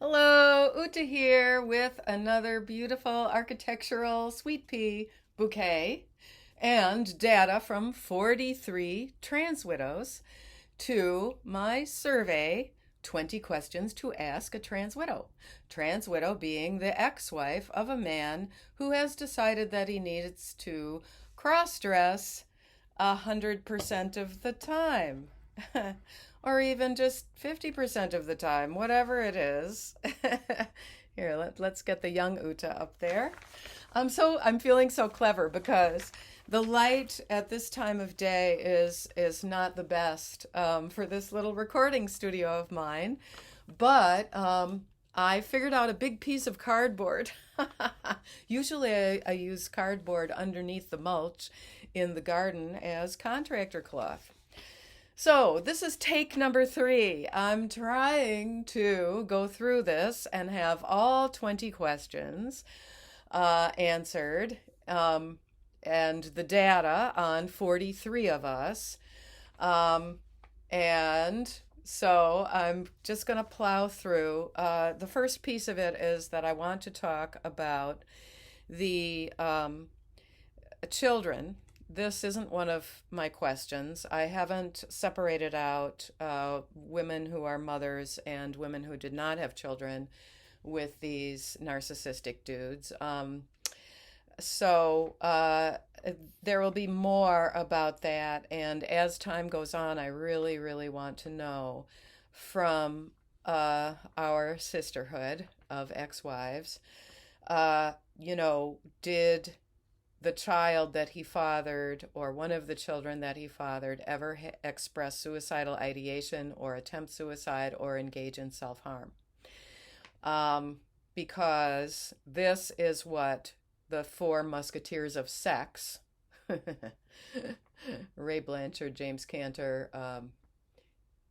Hello, Uta here with another beautiful architectural sweet pea bouquet and data from 43 trans widows to my survey 20 questions to ask a trans widow. Trans widow being the ex wife of a man who has decided that he needs to cross dress 100% of the time. Or even just 50% of the time, whatever it is. Here, let's get the young Uta up there. I'm feeling so clever because the light at this time of day is not the best for this little recording studio of mine, but I figured out a big piece of cardboard. Usually I use cardboard underneath the mulch in the garden as contractor cloth. So, this is take number 3. I'm trying to go through this and have all 20 questions answered, and the data on 43 of us. And so I'm just going to plow through. The first piece of it is that I want to talk about the children. This isn't one of my questions. I haven't separated out women who are mothers and women who did not have children with these narcissistic dudes. So there will be more about that. And as time goes on, I really, really want to know from our sisterhood of ex wives, did the child that he fathered or one of the children that he fathered ever express suicidal ideation or attempt suicide or engage in self harm? Because this is what the four musketeers of sex, Ray Blanchard, James Cantor,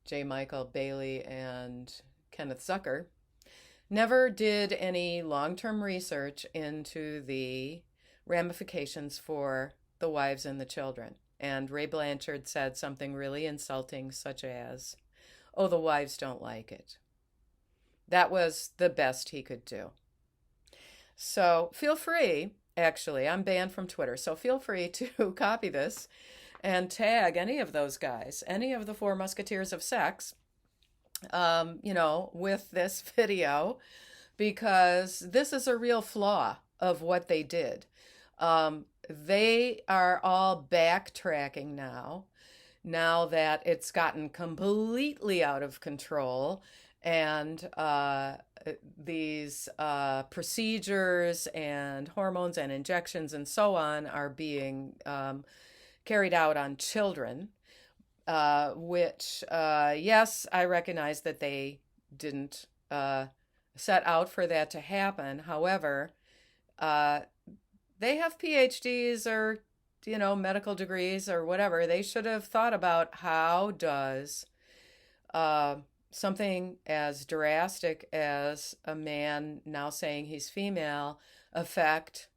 J. Michael Bailey, and Kenneth Zucker, never did any long term research into the ramifications for the wives and the children. And Ray Blanchard said something really insulting, such as, "Oh, the wives don't like it." That was the best he could do. So feel free, actually, I'm banned from Twitter, so feel free to copy this and tag any of those guys, any of the four musketeers of sex, with this video, because this is a real flaw of what they did. They are all backtracking now that it's gotten completely out of control, and these procedures and hormones and injections and so on are being carried out on children, which, yes, I recognize that they didn't set out for that to happen. However, they have PhDs or, medical degrees or whatever. They should have thought about how does something as drastic as a man now saying he's female affect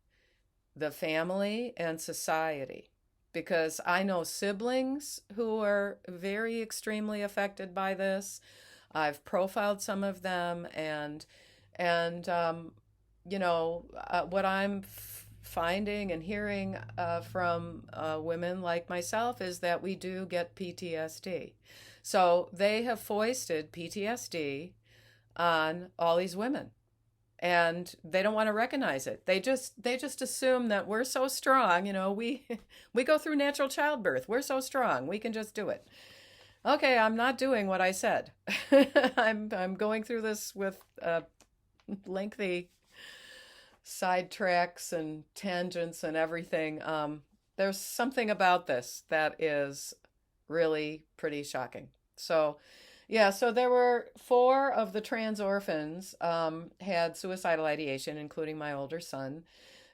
the family and society. Because I know siblings who are very extremely affected by this. I've profiled some of them, and what I'm finding and hearing from women like myself is that we do get PTSD. So they have foisted PTSD on all these women, and they don't want to recognize it. They just assume that we're so strong. We we go through natural childbirth. We're so strong. We can just do it. Okay, I'm not doing what I said. I'm going through this with lengthy sidetracks and tangents and everything. There's something about this that is really pretty shocking. So, yeah, so there were 4 of the trans orphans had suicidal ideation, including my older son,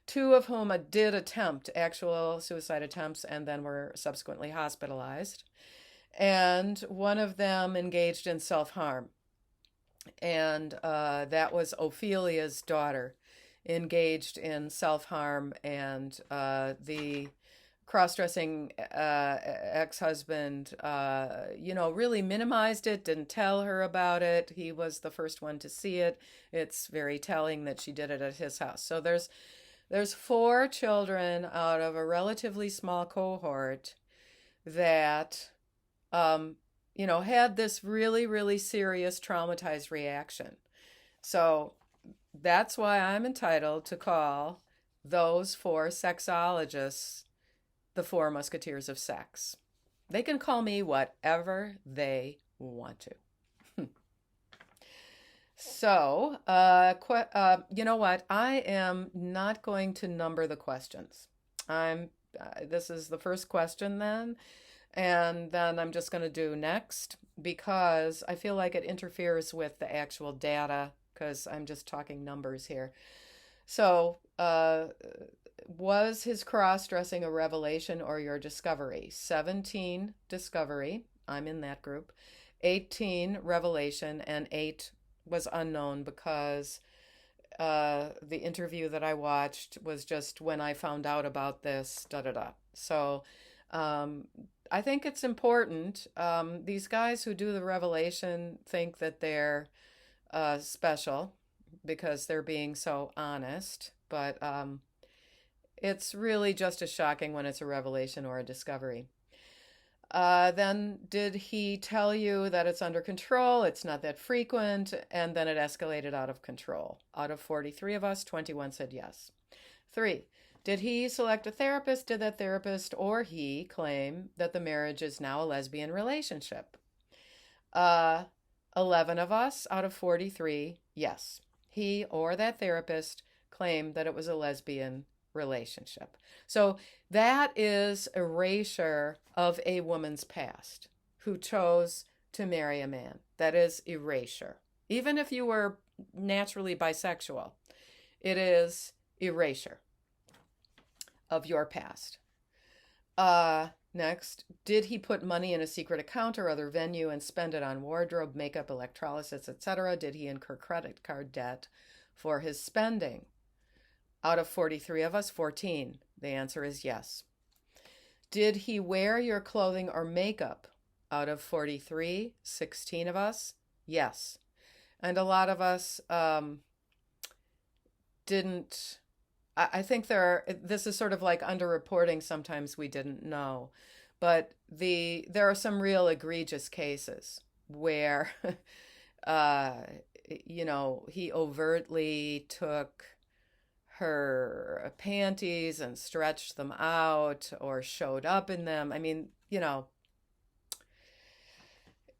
2 of whom did attempt actual suicide attempts and then were subsequently hospitalized. And one of them engaged in self-harm. And that was Ophelia's daughter, engaged in self-harm, and the cross-dressing ex-husband, really minimized it, didn't tell her about it. He was the first one to see it. It's very telling that she did it at his house. So there's four children out of a relatively small cohort that, had this really, really serious traumatized reaction. So that's why I'm entitled to call those four sexologists the Four Musketeers of Sex. They can call me whatever they want to. So, you know what? I am not going to number the questions. This is the first question then, and then I'm just going to do next because I feel like it interferes with the actual data because I'm just talking numbers here. So, was his cross-dressing a revelation or your discovery? 17 discovery, I'm in that group. 18 revelation, and 8 was unknown because the interview that I watched was just when I found out about this, da da da. So I think it's important. These guys who do the revelation think that they're special because they're being so honest, but it's really just as shocking when it's a revelation or a discovery. Then did he tell you that it's under control, it's not that frequent, and then it escalated out of control? Out of 43 of us, 21 said yes. 3, did he select a therapist? Did that therapist or he claim that the marriage is now a lesbian relationship? 11 of us out of 43, yes. He or that therapist claimed that it was a lesbian relationship. So that is erasure of a woman's past who chose to marry a man. That is erasure. Even if you were naturally bisexual, it is erasure of your past. Next, did he put money in a secret account or other venue and spend it on wardrobe, makeup, electrolysis, etc.? Did he incur credit card debt for his spending? Out of 43 of us, 14. The answer is yes. Did he wear your clothing or makeup? Out of 43, 16 of us, yes. And a lot of us didn't. I think this is sort of like underreporting. Sometimes we didn't know. But there are some real egregious cases where, he overtly took her panties and stretched them out or showed up in them. I mean,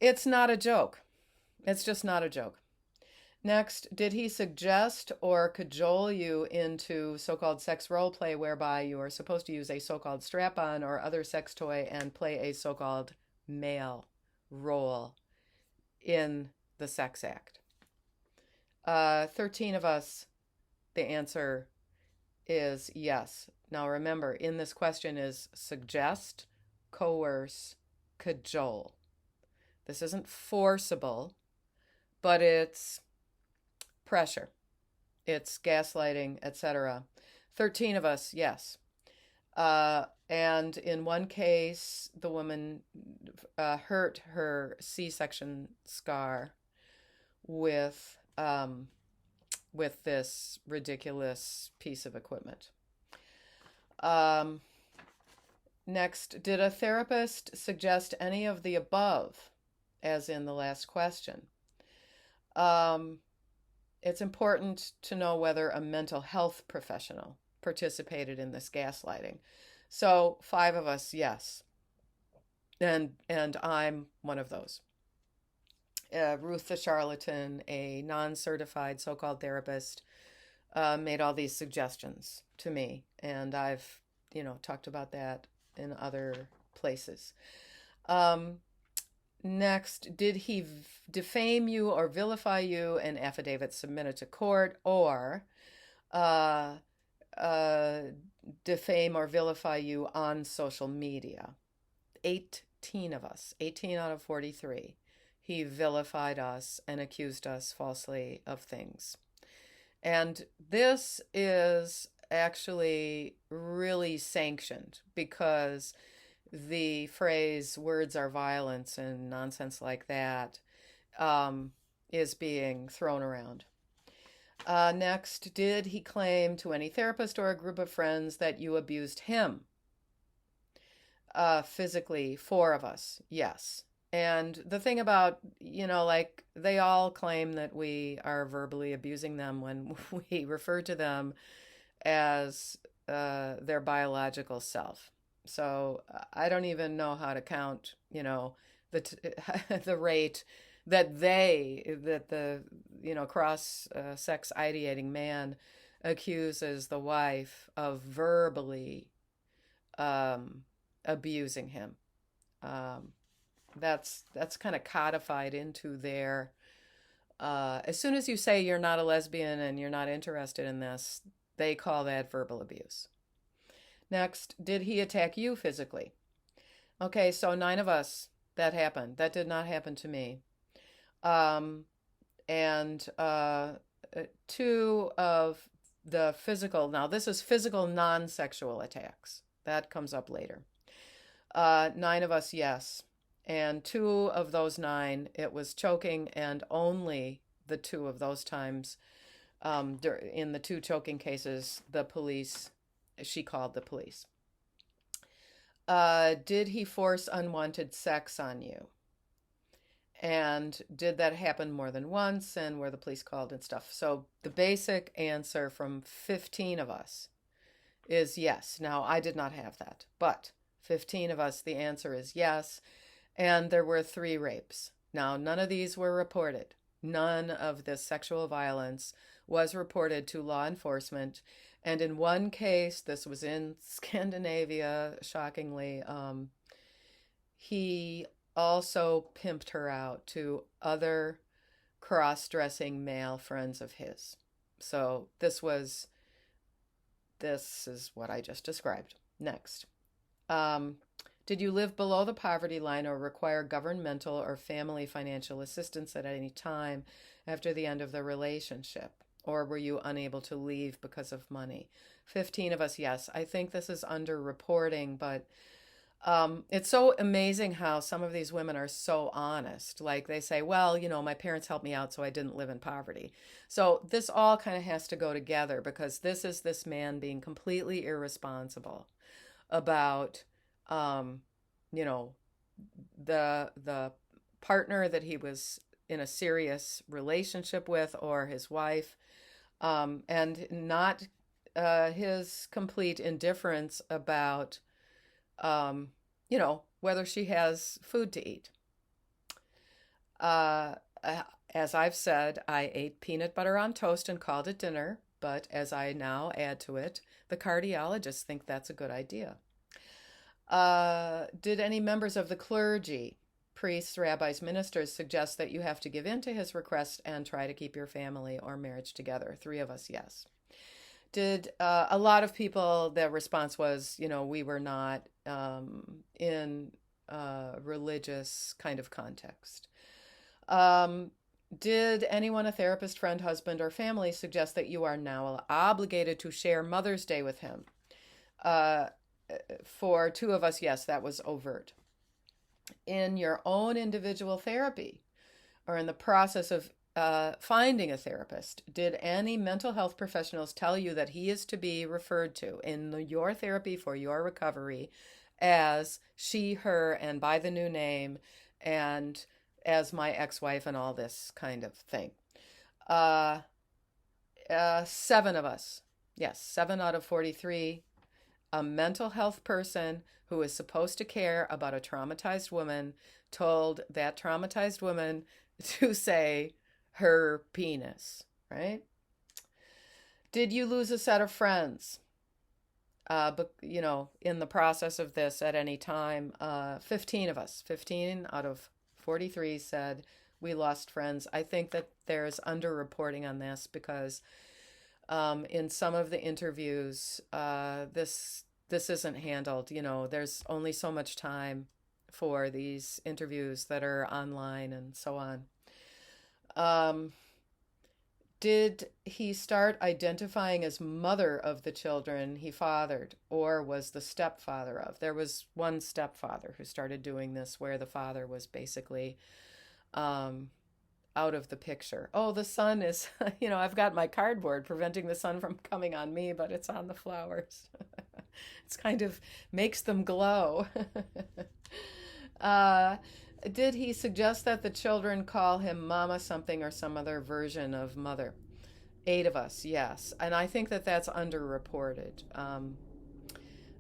it's not a joke. It's just not a joke. Next, did he suggest or cajole you into so-called sex role play whereby you are supposed to use a so-called strap-on or other sex toy and play a so-called male role in the sex act? 13 of us, the answer is yes. Now remember, in this question is suggest, coerce, cajole. This isn't forcible, but it's pressure. It's gaslighting, etc. 13 of us, yes. And in one case, the woman hurt her C-section scar with this ridiculous piece of equipment. Next, did a therapist suggest any of the above, as in the last question? It's important to know whether a mental health professional participated in this gaslighting. So 5 of us, yes. And I'm one of those. Ruth the charlatan, a non-certified so-called therapist, made all these suggestions to me, and I've talked about that in other places. Next, did he defame you or vilify you in affidavits submitted to court, or defame or vilify you on social media? 18 of us, 18 out of 43. He vilified us and accused us falsely of things. And this is actually really sanctioned because the phrase words are violence and nonsense like that um, is being thrown around. Next, did he claim to any therapist or a group of friends that you abused him? Physically, four of us, yes. And the thing about, like they all claim that we are verbally abusing them when we refer to them as their biological self. So I don't even know how to count, the the rate that the cross sex ideating man accuses the wife of verbally um, abusing him. Um, that's kind of codified into their. As soon as you say you're not a lesbian and you're not interested in this, they call that verbal abuse. Next, did he attack you physically? Okay, so nine of us that happened. That did not happen to me. Um, and two of the physical, now this is physical non sexual attacks. That comes up later. Nine of us, yes. And two of those nine, it was choking, and only the two of those times, in the two choking cases, she called the police. Did he force unwanted sex on you? And did that happen more than once? And were the police called and stuff? So the basic answer from 15 of us is yes. Now, I did not have that, but 15 of us, the answer is yes. And there were 3 rapes. Now, none of these were reported. None of this sexual violence was reported to law enforcement. And in one case, this was in Scandinavia, shockingly, he also pimped her out to other cross-dressing male friends of his. So this is what I just described. Next. Um, did you live below the poverty line or require governmental or family financial assistance at any time after the end of the relationship? Or were you unable to leave because of money? 15 of us, yes. I think this is underreporting, but it's so amazing how some of these women are so honest. Like they say, well, my parents helped me out, so I didn't live in poverty. So this all kind of has to go together because this is this man being completely irresponsible about, um, you know, the partner that he was in a serious relationship with or his wife, and not his complete indifference about whether she has food to eat. Uh, as I've said, I ate peanut butter on toast and called it dinner, but as I now add to it, the cardiologists think that's a good idea. Did any members of the clergy, priests, rabbis, ministers, suggest that you have to give in to his request and try to keep your family or marriage together? 3 of us, yes. Did a lot of people, the response was, we were not in a religious kind of context. Did anyone, a therapist, friend, husband, or family, suggest that you are now obligated to share Mother's Day with him? For 2 of us, yes, that was overt. In your own individual therapy or in the process of finding a therapist, did any mental health professionals tell you that he is to be referred to in your therapy for your recovery as she, her, and by the new name, and as my ex-wife and all this kind of thing? 7 of us, yes, 7 out of 43. A mental health person who is supposed to care about a traumatized woman told that traumatized woman to say her penis, right? Did you lose a set of friends? But in the process of this at any time, 15 of us, 15 out of 43 said we lost friends. I think that there's underreporting on this because in some of the interviews, this isn't handled. There's only so much time for these interviews that are online and so on. Did he start identifying as mother of the children he fathered, or was the stepfather of? There was one stepfather who started doing this where the father was basically um, out of the picture. Oh, the sun is, I've got my cardboard preventing the sun from coming on me, but it's on the flowers. It's kind of makes them glow. uh, did he suggest that the children call him mama something or some other version of mother? 8 of us, yes. And I think that that's underreported.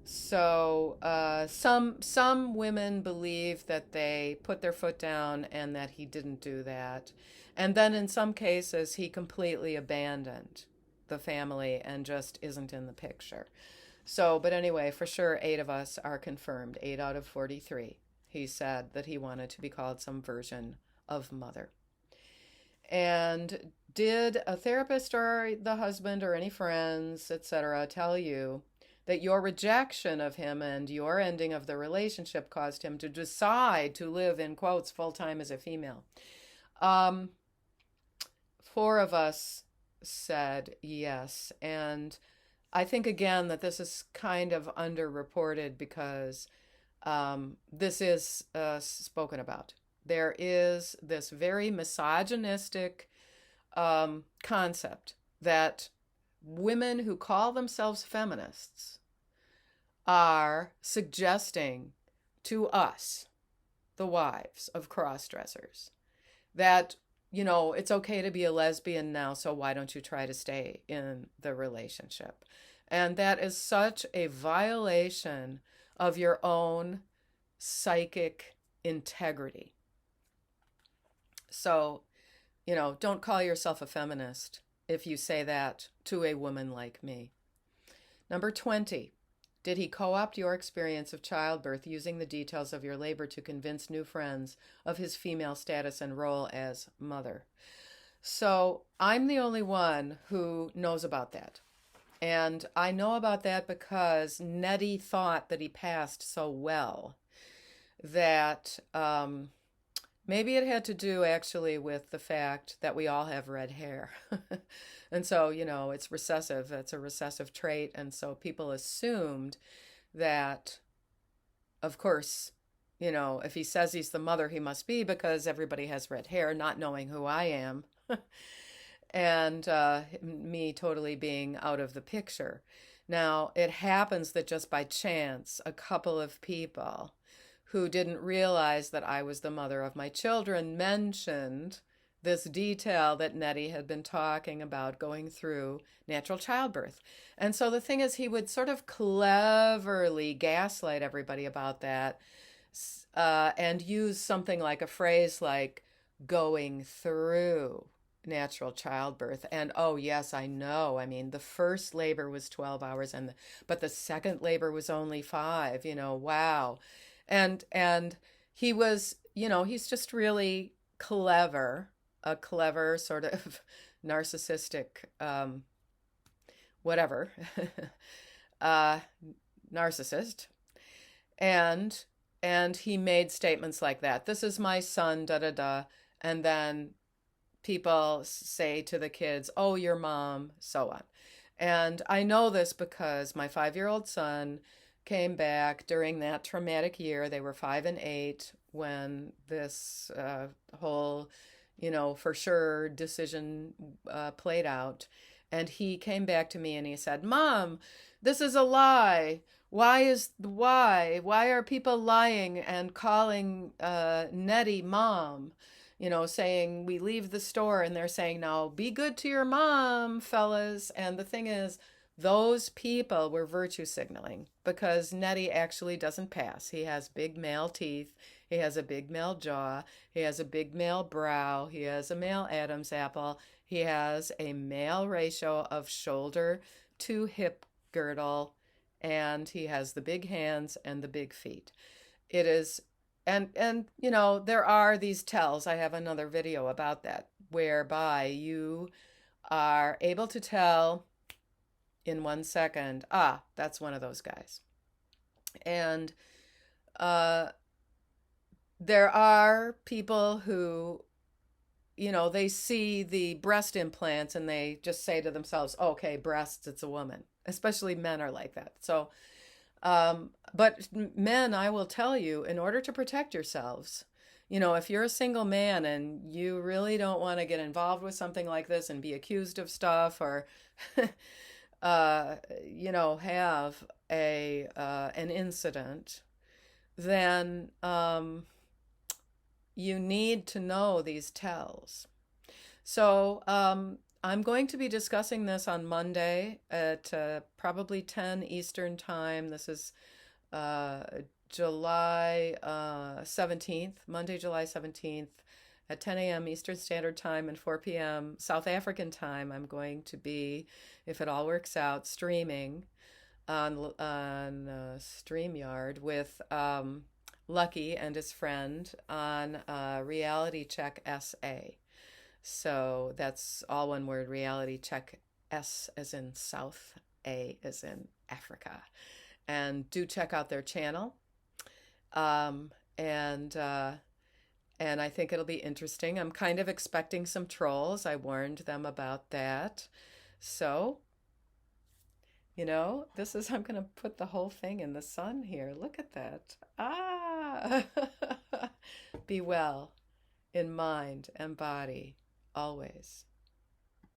Some women believe that they put their foot down and that he didn't do that. And then in some cases, he completely abandoned the family and just isn't in the picture. So, but anyway, for sure, 8 of us are confirmed. 8 out of 43. He said that he wanted to be called some version of mother. And did a therapist or the husband or any friends, etc., tell you that your rejection of him and your ending of the relationship caused him to decide to live, in quotes, full time as a female? Um, 4 of us said yes. And I think, again, that this is kind of underreported because this is spoken about. There is this very misogynistic concept that women who call themselves feminists are suggesting to us, the wives of cross-dressers, that, it's okay to be a lesbian now, so why don't you try to stay in the relationship? And that is such a violation of your own psychic integrity. So, don't call yourself a feminist if you say that to a woman like me. Number 20, did he co-opt your experience of childbirth using the details of your labor to convince new friends of his female status and role as mother? So I'm the only one who knows about that. And I know about that because Nettie thought that he passed so well that maybe it had to do actually with the fact that we all have red hair. And so, it's recessive. It's a recessive trait. And so people assumed that, of course, if he says he's the mother, he must be because everybody has red hair, not knowing who I am. And me totally being out of the picture. Now, it happens that just by chance, a couple of people who didn't realize that I was the mother of my children mentioned this detail that Nettie had been talking about going through natural childbirth. And so the thing is, he would sort of cleverly gaslight everybody about that and use something like a phrase like going through natural childbirth. And oh yes, I know. I mean, the first labor was 12 hours but the second labor was only 5, wow. And he was, he's just really clever, a clever sort of narcissistic whatever narcissist. And he made statements like that. This is my son, da da da. And then people say to the kids, oh, your mom, so on. And I know this because my 5-year-old son came back during that traumatic year. They were 5 and 8 when this whole, for sure decision played out. And he came back to me and he said, Mom, this is a lie. Why are people lying and calling Nettie mom? Saying we leave the store and they're saying, now be good to your mom, fellas. And the thing is, those people were virtue signaling because Nettie actually doesn't pass. He has big male teeth. He has a big male jaw. He has a big male brow. He has a male Adam's apple. He has a male ratio of shoulder to hip girdle. And he has the big hands and the big feet. It is, and there are these tells. I have another video about that, whereby you are able to tell in 1 second, that's one of those guys. And there are people who they see the breast implants and they just say to themselves, okay, breasts, it's a woman. Especially men are like that. So, but men, I will tell you, in order to protect yourselves, if you're a single man and you really don't want to get involved with something like this and be accused of stuff or, uh, have an incident, then you need to know these tells. So I'm going to be discussing this on Monday at probably 10 Eastern Time. This is uh, July 17th, Monday, July 17th at 10 a.m. Eastern Standard Time and 4 p.m. South African time. I'm going to be, if it all works out, streaming on StreamYard with Lucky and his friend on Reality Check SA. So that's all one word, Reality Check, S as in South, A as in Africa. And do check out their channel. Um, and uh, and I think it'll be interesting. I'm kind of expecting some trolls. I warned them about that. So, this is, I'm going to put the whole thing in the sun here. Look at that. Ah! Be well in mind and body always.